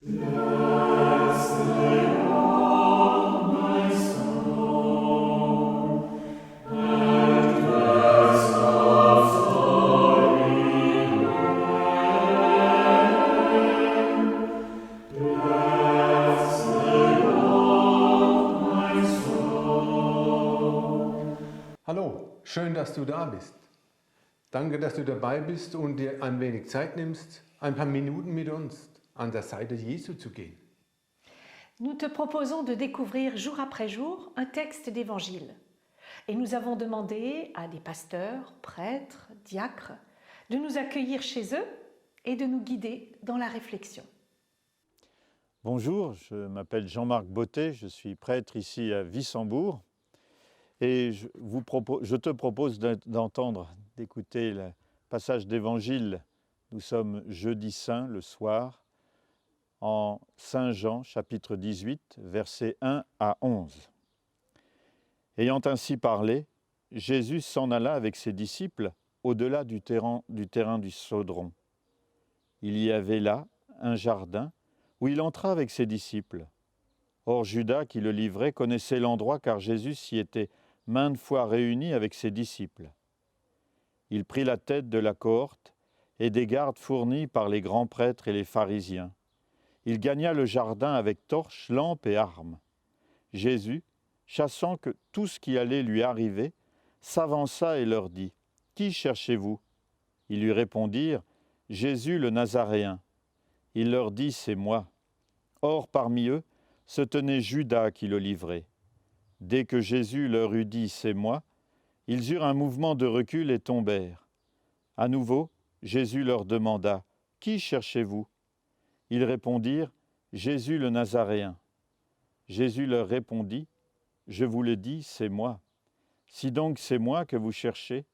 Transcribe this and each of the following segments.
Hallo, schön, dass du da bist. Danke, dass du dabei bist und dir ein wenig Zeit nimmst, ein paar Minuten mit uns an der Seite Jesu zu gehen. Nous te proposons de découvrir jour après jour un texte d'évangile. Et nous avons demandé à des pasteurs, prêtres, diacres de nous accueillir chez eux et de nous guider dans la réflexion. Bonjour, je m'appelle Jean-Marc Bottet, je suis prêtre ici à Wissembourg et je te propose d'écouter le passage d'évangile. Nous sommes jeudi saint le soir en Saint Jean chapitre 18 versets 1 à 11. Ayant ainsi parlé, Jésus s'en alla avec ses disciples au-delà du terrain du Cédron. Il y avait là un jardin où il entra avec ses disciples. Or Judas, qui le livrait, connaissait l'endroit car Jésus s'y était maintes fois réuni avec ses disciples. Il prit la tête de la cohorte et des gardes fournis par les grands prêtres et les pharisiens. Il gagna le jardin avec torches, lampes et armes. Jésus, chassant tout ce qui allait lui arriver, s'avança et leur dit : « Qui cherchez-vous ? » Ils lui répondirent : « Jésus le Nazaréen. » Il leur dit : « C'est moi. » Or, parmi eux, se tenait Judas qui le livrait. Dès que Jésus leur eut dit « C'est moi », ils eurent un mouvement de recul et tombèrent. À nouveau, Jésus leur demanda : « Qui cherchez-vous ? » Ils répondirent : « Jésus le Nazaréen. » Jésus leur répondit : « Je vous le dis, c'est moi. Si donc c'est moi que vous cherchez,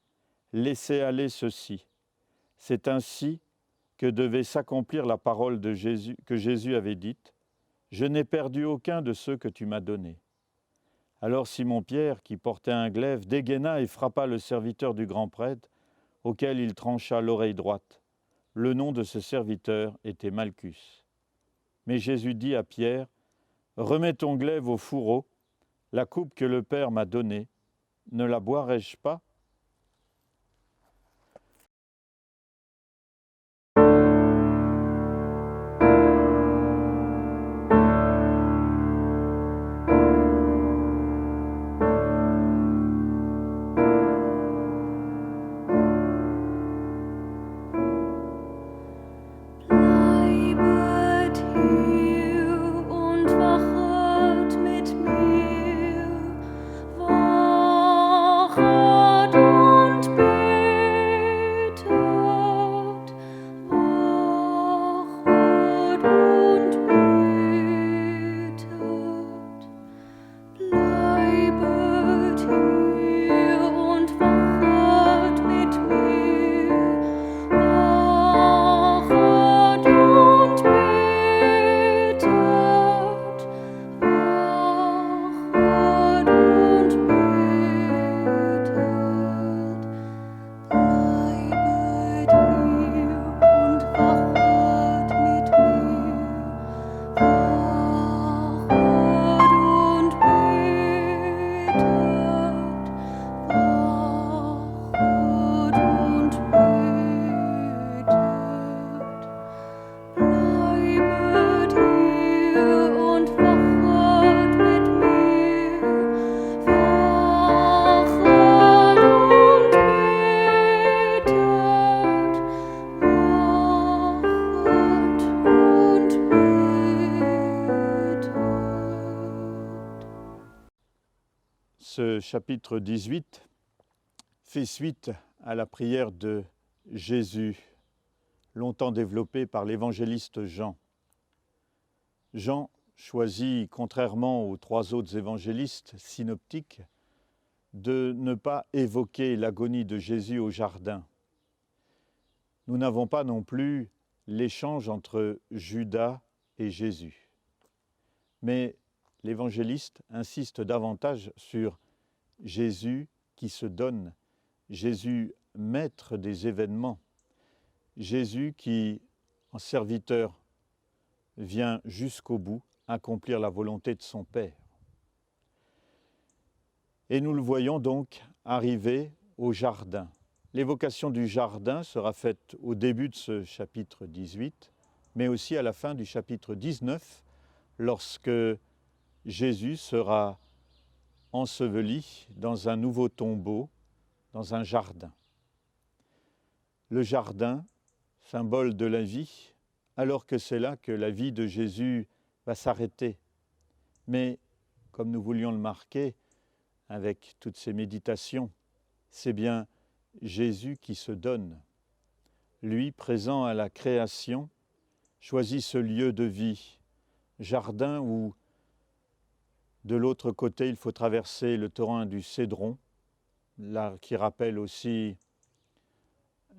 laissez aller ceci. » C'est ainsi que devait s'accomplir la parole de Jésus, que Jésus avait dite : « Je n'ai perdu aucun de ceux que tu m'as donnés. » Alors Simon-Pierre, qui portait un glaive, dégaina et frappa le serviteur du grand prêtre, auquel il trancha l'oreille droite. Le nom de ce serviteur était Malchus. Mais Jésus dit à Pierre : « Remets ton glaive au fourreau, la coupe que le Père m'a donnée, ne la boirai-je pas ? » Bleibet hier und wachet mit mir, wachet und betet, wachet und betet. Bleibet hier und wachet mit mir, wachet und betet, wachet und betet. Bleibet hier und wachet mit mir, wachet und betet, wachet und betet. Bleibet hier und wachet mit mir, wachet und betet, wachet und betet. Ce chapitre 18 fait suite à la prière de Jésus, longtemps développée par l'évangéliste Jean. Jean choisit, contrairement aux trois autres évangélistes synoptiques, de ne pas évoquer l'agonie de Jésus au jardin. Nous n'avons pas non plus l'échange entre Judas et Jésus. Mais l'évangéliste insiste davantage sur Jésus qui se donne, Jésus maître des événements, Jésus qui, en serviteur, vient jusqu'au bout accomplir la volonté de son Père. Et nous le voyons donc arriver au jardin. L'évocation du jardin sera faite au début de ce chapitre 18, mais aussi à la fin du chapitre 19, lorsque Jésus sera enseveli dans un nouveau tombeau, dans un jardin. Le jardin, symbole de la vie, alors que c'est là que la vie de Jésus va s'arrêter. Mais, comme nous voulions le marquer avec toutes ces méditations, c'est bien Jésus qui se donne. Lui, présent à la création, choisit ce lieu de vie, jardin où, de l'autre côté, il faut traverser le torrent du Cédron, là, qui rappelle aussi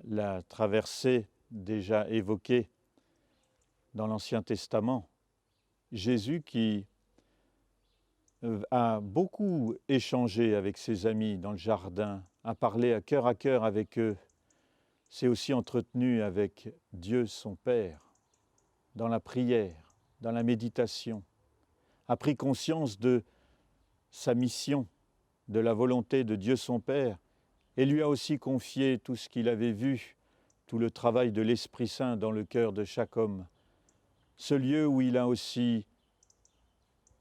la traversée déjà évoquée dans l'Ancien Testament. Jésus qui a beaucoup échangé avec ses amis dans le jardin, a parlé à cœur avec eux, s'est aussi entretenu avec Dieu son Père, dans la prière, dans la méditation, a pris conscience de sa mission, de la volonté de Dieu son Père, et lui a aussi confié tout ce qu'il avait vu, tout le travail de l'Esprit Saint dans le cœur de chaque homme. Ce lieu où il a aussi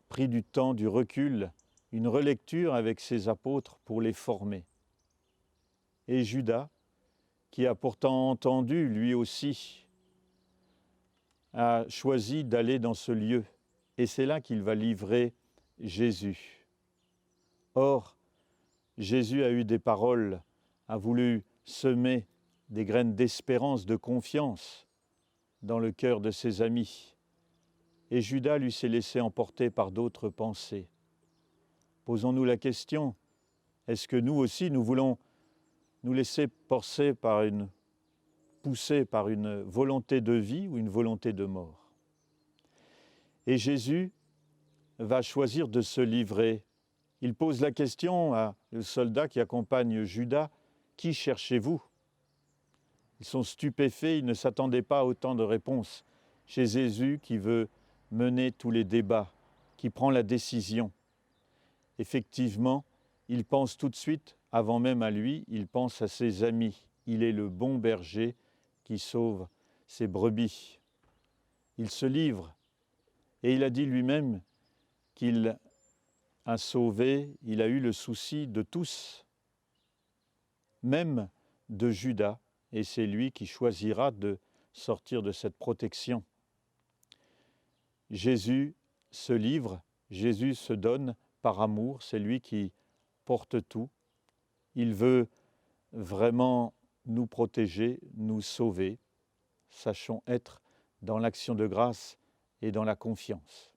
pris du temps, du recul, une relecture avec ses apôtres pour les former. Et Judas, qui a pourtant entendu lui aussi, a choisi d'aller dans ce lieu. Et c'est là qu'il va livrer Jésus. Or, Jésus a eu des paroles, a voulu semer des graines d'espérance, de confiance dans le cœur de ses amis. Et Judas lui s'est laissé emporter par d'autres pensées. Posons-nous la question, est-ce que nous aussi, nous voulons nous laisser poussé par une volonté de vie ou une volonté de mort? Et Jésus va choisir de se livrer. Il pose la question au soldat qui accompagne Judas, « Qui cherchez-vous » Ils sont stupéfaits, ils ne s'attendaient pas à autant de réponses chez Jésus qui veut mener tous les débats, qui prend la décision. Effectivement, il pense tout de suite, avant même à lui, il pense à ses amis. Il est le bon berger qui sauve ses brebis. Il se livre et il a dit lui-même qu'il a sauvé, il a eu le souci de tous, même de Judas, et c'est lui qui choisira de sortir de cette protection. Jésus se livre, Jésus se donne par amour, c'est lui qui porte tout. Il veut vraiment nous protéger, nous sauver. Sachons être dans l'action de grâce et dans la confiance.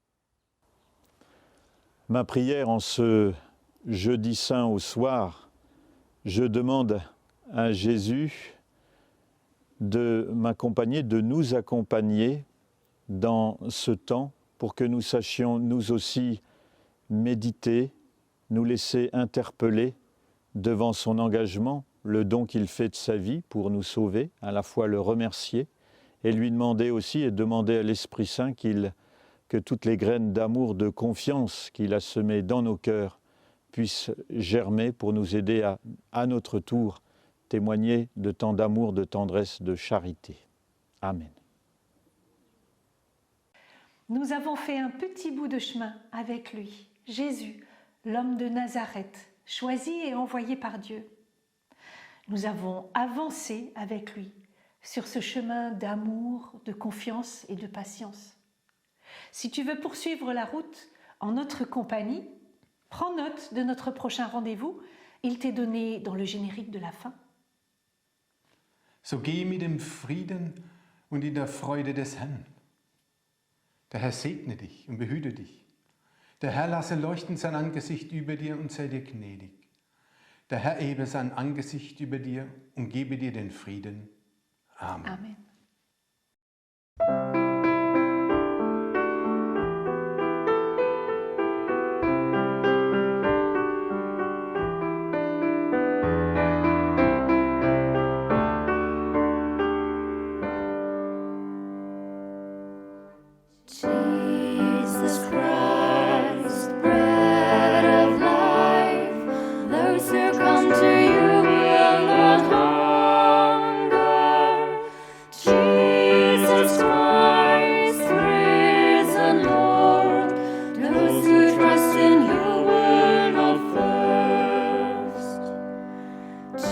Ma prière en ce jeudi saint au soir, je demande à Jésus de m'accompagner, de nous accompagner dans ce temps pour que nous sachions nous aussi méditer, nous laisser interpeller devant son engagement, le don qu'il fait de sa vie pour nous sauver, à la fois le remercier et lui demander aussi et demander à l'Esprit Saint que toutes les graines d'amour, de confiance qu'il a semées dans nos cœurs puissent germer pour nous aider à notre tour témoigner de tant d'amour, de tendresse, de charité. Amen. Nous avons fait un petit bout de chemin avec lui, Jésus, l'homme de Nazareth, choisi et envoyé par Dieu. Nous avons avancé avec lui sur ce chemin d'amour, de confiance et de patience. Si tu veux poursuivre la route en notre compagnie, prends note de notre prochain rendez-vous. Il t'est donné dans le générique de la fin. So geh mit dem Frieden und in der Freude des Herrn. Der Herr segne dich und behüte dich. Der Herr lasse leuchten sein Angesicht über dir und sei dir gnädig. Der Herr hebe sein Angesicht über dir und gebe dir den Frieden. Amen. Amen. Jesus Christ, bread of life, those who come to you will not hunger. Jesus Christ, risen Lord, those who trust in you will not thirst.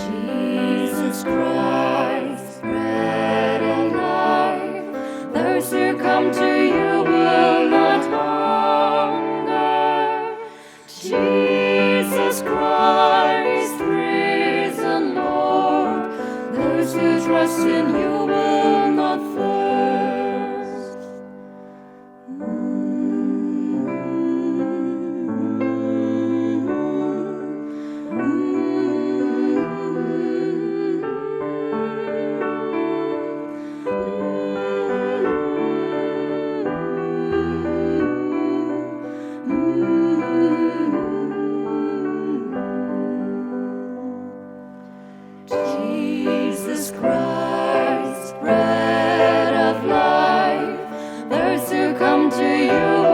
Jesus Christ, bread of life, those who come to you will not hunger. Jesus Christ, risen Lord, those who trust in you will not thirst. Jesus Christ, bread of life, those who come to you